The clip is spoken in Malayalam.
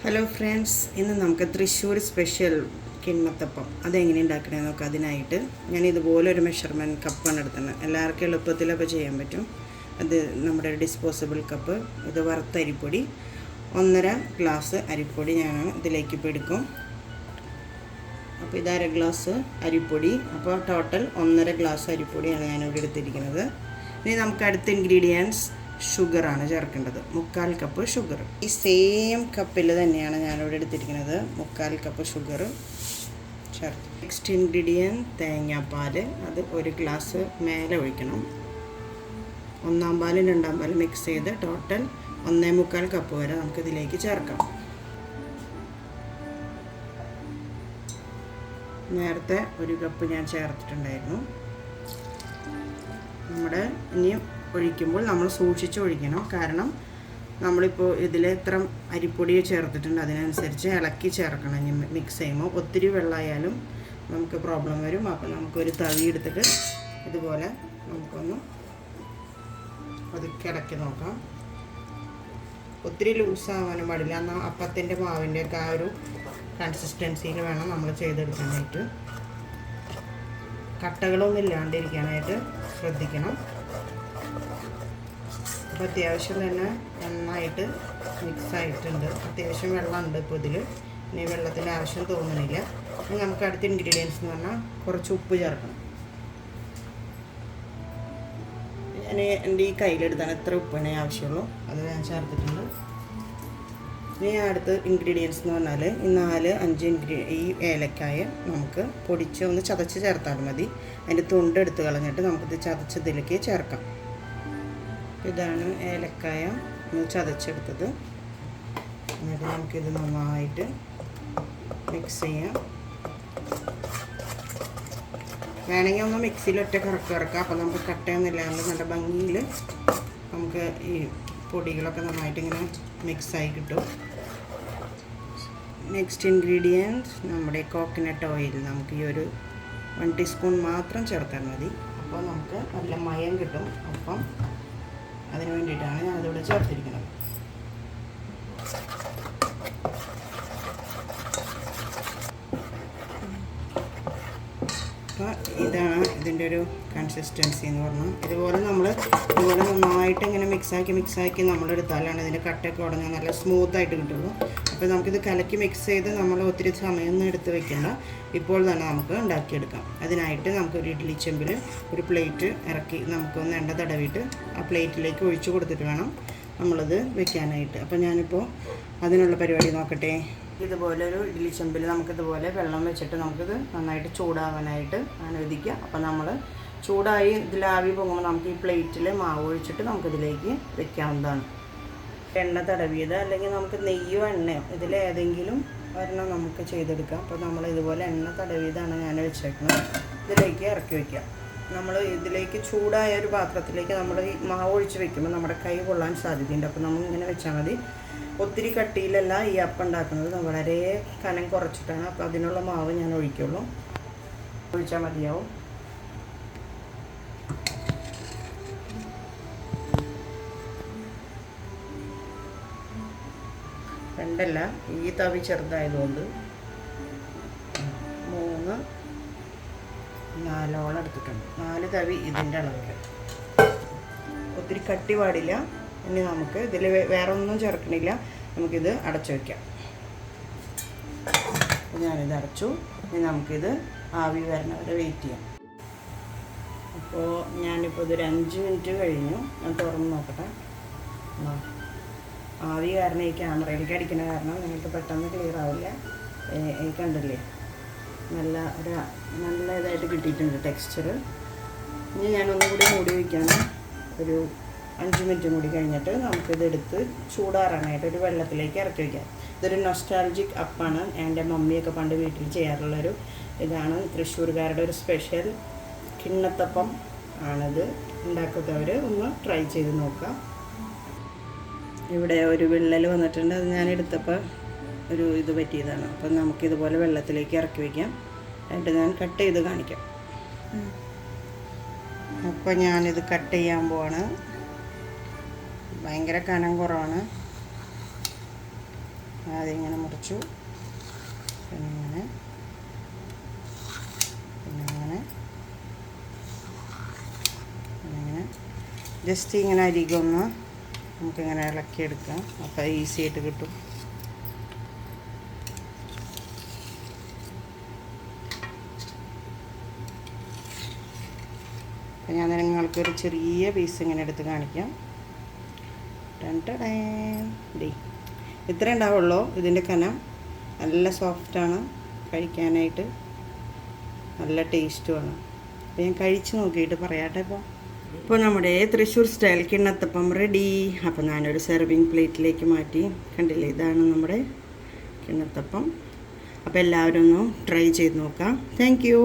ഹലോ ഫ്രണ്ട്സ്, ഇന്ന് നമുക്ക് തൃശ്ശൂർ സ്പെഷ്യൽ കിണ്ണത്തപ്പം അതെങ്ങനെ ഉണ്ടാക്കണമെന്ന് നോക്കാം. അതിനായിട്ട് ഞാൻ ഇതുപോലെ ഒരു മെഷർമെൻറ്റ് കപ്പാണ് എടുത്തത്. എല്ലാവർക്കും എളുപ്പത്തിലൊക്കെ ചെയ്യാൻ പറ്റും. അത് നമ്മുടെ ഡിസ്പോസിബിൾ കപ്പ്. ഇത് വറുത്ത അരിപ്പൊടി 1.5 ഗ്ലാസ് അരിപ്പൊടി ഞാൻ ഇതിലേക്ക് ഇപ്പോൾ എടുക്കും. അപ്പോൾ ഇത് 1/2 ഗ്ലാസ് അരിപ്പൊടി. അപ്പോൾ ടോട്ടൽ 1.5 ഗ്ലാസ് അരിപ്പൊടിയാണ് ഞാനിവിടെ എടുത്തിരിക്കുന്നത്. ഇനി നമുക്ക് അടുത്ത ഇൻഗ്രീഡിയൻസ് ഷുഗറാണ് ചേർക്കേണ്ടത്. 3/4 കപ്പ് ഷുഗർ. ഈ സെയിം കപ്പിൽ തന്നെയാണ് ഞാനിവിടെ എടുത്തിരിക്കുന്നത്. 3/4 കപ്പ് ഷുഗർ ചേർത്ത്. നെക്സ്റ്റ് ഇൻഗ്രീഡിയൻറ്റ് തേങ്ങാപ്പാൽ. അത് 1 ഗ്ലാസ് മേലെ ഒഴിക്കണം. 1-ാം പാലും 2-ാം പാലും മിക്സ് ചെയ്ത് ടോട്ടൽ 1.25 കപ്പ് വരെ നമുക്കിതിലേക്ക് ചേർക്കാം. നേരത്തെ 1 കപ്പ് ഞാൻ ചേർത്തിട്ടുണ്ടായിരുന്നു. നമ്മുടെ ഇനിയും ഒഴിക്കുമ്പോൾ നമ്മൾ സൂക്ഷിച്ച് ഒഴിക്കണം. കാരണം നമ്മളിപ്പോൾ ഇതിൽ എത്ര അരിപ്പൊടി ചേർത്തിട്ടുണ്ട് അതിനനുസരിച്ച് ഇളക്കി ചേർക്കണം. ഇനി മിക്സ് ചെയ്യുമ്പോൾ ഒത്തിരി വെള്ളമായാലും നമുക്ക് പ്രോബ്ലം വരും. അപ്പോൾ നമുക്കൊരു തവി എടുത്തിട്ട് ഇതുപോലെ നമുക്കൊന്ന് പതുക്കെ ഇളക്കി നോക്കാം. ഒത്തിരി ലൂസാവാനും പാടില്ല. എന്നാൽ അപ്പത്തിൻ്റെ മാവിൻ്റെയൊക്കെ ആ ഒരു കൺസിസ്റ്റൻസിയിൽ വേണം നമ്മൾ ചെയ്തെടുക്കാനായിട്ട്. കട്ടകളൊന്നും ഇല്ലാണ്ടിരിക്കാനായിട്ട് ശ്രദ്ധിക്കണം. അപ്പോൾ അത്യാവശ്യം തന്നെ നന്നായിട്ട് മിക്സ് ആയിട്ടുണ്ട്. അത്യാവശ്യം വെള്ളമുണ്ട് ഇപ്പോൾ ഇതിൽ. ഇനി വെള്ളത്തിൻ്റെ ആവശ്യം തോന്നുന്നില്ല. ഇനി നമുക്ക് അടുത്ത ഇൻഗ്രീഡിയൻസ് എന്ന് പറഞ്ഞാൽ കുറച്ച് ഉപ്പ് ചേർക്കണം. ഞാൻ എൻ്റെ ഈ കയ്യിലെടുത്താണ് എത്ര ഉപ്പാണ് ആവശ്യമുള്ളൂ അത് ഞാൻ ചേർത്തിട്ടുണ്ട്. ഇനി അടുത്ത ഇൻഗ്രീഡിയൻസ് എന്ന് പറഞ്ഞാൽ ഈ 4-5 ഈ ഏലക്കായ നമുക്ക് പൊടിച്ച് ഒന്ന് ചതച്ച് ചേർത്താൽ മതി. അതിൻ്റെ തൊണ്ട് എടുത്ത് കളഞ്ഞിട്ട് നമുക്കിത് ചതച്ചതിലേക്ക് ചേർക്കാം. ഇതാണ് ഏലക്കായ ഒന്ന് ചതച്ചെടുത്തത്. എന്നിട്ട് നമുക്കിത് നന്നായിട്ട് മിക്സ് ചെയ്യാം. വേണമെങ്കിൽ ഒന്ന് മിക്സിയിൽ ഒറ്റ കറക്കാം. അപ്പോൾ നമുക്ക് കട്ടയൊന്നുമില്ലാണ്ട് നല്ല ഭംഗിയിൽ നമുക്ക് ഈ പൊടികളൊക്കെ നന്നായിട്ട് ഇങ്ങനെ മിക്സായി കിട്ടും. നെക്സ്റ്റ് ഇൻഗ്രീഡിയൻറ്റ് നമ്മുടെ കോക്കനട്ട് ഓയിൽ. നമുക്ക് ഈ ഒരു 1 ടീസ്പൂൺ മാത്രം ചേർത്താൽ മതി. അപ്പോൾ നമുക്ക് നല്ല മയം കിട്ടും. അപ്പം അതിന് വേണ്ടിയിട്ടാണ് ഞാനിതിവിടെ ചേർത്തിരിക്കുന്നത്. അപ്പോൾ ഇതാണ് ഇതിൻ്റെ ഒരു കൺസിസ്റ്റൻസി എന്ന് പറഞ്ഞാൽ. ഇതുപോലെ നന്നായിട്ട് ഇങ്ങനെ മിക്സാക്കി നമ്മളെടുത്താലാണ് ഇതിൻ്റെ കട്ടയൊക്കെ ഉടഞ്ഞാൽ നല്ല സ്മൂത്തായിട്ട് കിട്ടുള്ളൂ. അപ്പോൾ നമുക്കിത് കലക്കി മിക്സ് ചെയ്ത് നമ്മൾ ഒത്തിരി സമയമൊന്നും എടുത്ത് വെക്കേണ്ട. ഇപ്പോൾ തന്നെ നമുക്ക് ഉണ്ടാക്കിയെടുക്കാം. അതിനായിട്ട് നമുക്കൊരു ഇഡ്ഡലി ചെമ്പിൽ ഒരു പ്ലേറ്റ് ഇറക്കി നമുക്കൊന്ന് എണ്ണ തടവിയിട്ട് ആ പ്ലേറ്റിലേക്ക് ഒഴിച്ചു കൊടുത്തിട്ട് വേണം നമ്മളത് വെക്കാനായിട്ട്. അപ്പോൾ ഞാനിപ്പോൾ അതിനുള്ള പരിപാടി നോക്കട്ടെ. ഇതുപോലെ ഒരു ഇഡ്ഡലി ചെമ്പിൽ നമുക്കിതുപോലെ വെള്ളം വെച്ചിട്ട് നമുക്കിത് നന്നായിട്ട് ചൂടാവാനായിട്ട് അനുവദിക്കുക. അപ്പോൾ നമ്മൾ ചൂടായി ഇതിലാവി പോകുമ്പോൾ നമുക്ക് ഈ പ്ലേറ്റിൽ മാവ് ഒഴിച്ചിട്ട് നമുക്കിതിലേക്ക് വെക്കാവുന്നതാണ്. എണ്ണ തടവിയത് അല്ലെങ്കിൽ നമുക്ക് നെയ്യോ എണ്ണയോ ഇതിലേതെങ്കിലും ഒരെണ്ണം നമുക്ക് ചെയ്തെടുക്കാം. അപ്പോൾ നമ്മൾ ഇതുപോലെ എണ്ണ തടവിയതാണ് ഞാൻ വെച്ചേക്കുന്നത്. ഇതിലേക്ക് ഇറക്കി വയ്ക്കാം. നമ്മൾ ഇതിലേക്ക് ചൂടായ ഒരു പാത്രത്തിലേക്ക് നമ്മൾ ഈ മാവ് ഒഴിച്ച് വെക്കുമ്പോൾ നമ്മുടെ കൈ കൊള്ളാൻ സാധ്യതയുണ്ട്. അപ്പോൾ നമ്മൾ ഇങ്ങനെ വെച്ചാൽ മതി. ഒത്തിരി കട്ടിയിലല്ല ഈ അപ്പം ഉണ്ടാക്കുന്നത്. വളരെ കനം കുറച്ചിട്ടാണ്. അപ്പോൾ അതിനുള്ള മാവ് ഞാൻ ഒഴിക്കുള്ളൂ. ഒഴിച്ചാൽ മതിയാവും. രണ്ടല്ല, ഈ തവി ചെറുതായതുകൊണ്ട് 3-4 എടുത്തിട്ടുണ്ട്. 4 തവി ഇതിൻ്റെ അളവിൽ. ഒത്തിരി കട്ടി പാടില്ല. ഇനി നമുക്ക് ഇതിൽ വേറെ ഒന്നും ചേർക്കണില്ല. നമുക്കിത് അടച്ചു വയ്ക്കാം. ഞാനിത് അടച്ചു. ഇനി നമുക്കിത് ആവി വരണവരെ വെയിറ്റ് ചെയ്യാം. അപ്പോൾ ഞാനിപ്പോൾ ഇതൊരു 5 മിനിറ്റ് കഴിഞ്ഞു. ഞാൻ തുറന്ന് നോക്കട്ടെ. ആവി കാരണം ഈ ക്യാമറയിലേക്ക് അടിക്കുന്ന കാരണം നിങ്ങൾക്ക് പെട്ടെന്ന് ക്ലിയർ ആവില്ല. കണ്ടില്ലേ, നല്ല ഇതായിട്ട് കിട്ടിയിട്ടുണ്ട് ടെക്സ്ചർ. ഇനി ഞാനൊന്നും കൂടി മൂടി വയ്ക്കാണ്. ഒരു 5 മിനിറ്റ് കൂടി കഴിഞ്ഞിട്ട് നമുക്കിതെടുത്ത് ചൂടാറാനായിട്ട് ഒരു വെള്ളത്തിലേക്ക് ഇറക്കി വയ്ക്കാം. ഇതൊരു നൊസ്റ്റാൾജിക് അപ്പാണ്. എൻ്റെ മമ്മിയൊക്കെ പണ്ട് വീട്ടിൽ ചെയ്യാറുള്ളൊരു ഇതാണ്. തൃശ്ശൂർകാരുടെ ഒരു സ്പെഷ്യൽ കിണ്ണത്തപ്പം ആണിത്. ഉണ്ടാക്കാത്തവർ ഒന്ന് ട്രൈ ചെയ്ത് നോക്കാം. ഇവിടെ ഒരു വിള്ളൽ വന്നിട്ടുണ്ട്. അത് ഞാൻ എടുത്തപ്പോൾ ഒരു ഇത് പറ്റിയതാണ്. അപ്പം നമുക്കിതുപോലെ വെള്ളത്തിലേക്ക് ഇറക്കി വയ്ക്കാം. എന്നിട്ട് ഞാൻ കട്ട് ചെയ്ത് കാണിക്കാം. അപ്പോൾ ഞാനിത് കട്ട് ചെയ്യാൻ പോവാണ്. ഭയങ്കര കനം കുറവാണ്. ആദ്യം ഇങ്ങനെ മുറിച്ചു, പിന്നെ ഇങ്ങനെ, പിന്നെ ഇങ്ങനെ, പിന്നെ ഇങ്ങനെ ജസ്റ്റ് ഇങ്ങനെ അരികൊന്ന് നമുക്കിങ്ങനെ ഇളക്കിയെടുക്കാം. അപ്പോൾ ഈസി ആയിട്ട് കിട്ടും. അപ്പം ഞാൻ നിങ്ങൾക്കൊരു ചെറിയ പീസ് ഇങ്ങനെ എടുത്ത് കാണിക്കാം. ഇത്ര ഉണ്ടാവുള്ളൂ. ഇതിൻ്റെ കനം നല്ല സോഫ്റ്റാണ്, കഴിക്കാനായിട്ട് നല്ല ടേസ്റ്റുമാണ്. അപ്പോൾ ഞാൻ കഴിച്ച് നോക്കിയിട്ട് പറയാട്ടെ. ഇപ്പോൾ നമ്മുടെ തൃശ്ശൂർ സ്റ്റൈൽ കിണ്ണത്തപ്പം റെഡി. അപ്പോൾ ഞാനൊരു സെർവിങ് പ്ലേറ്റിലേക്ക് മാറ്റി. കണ്ടില്ലേ, ഇതാണ് നമ്മുടെ കിണ്ണത്തപ്പം. അപ്പോൾ എല്ലാവരും ഒന്ന് ട്രൈ ചെയ്ത് നോക്കാം. Thank you.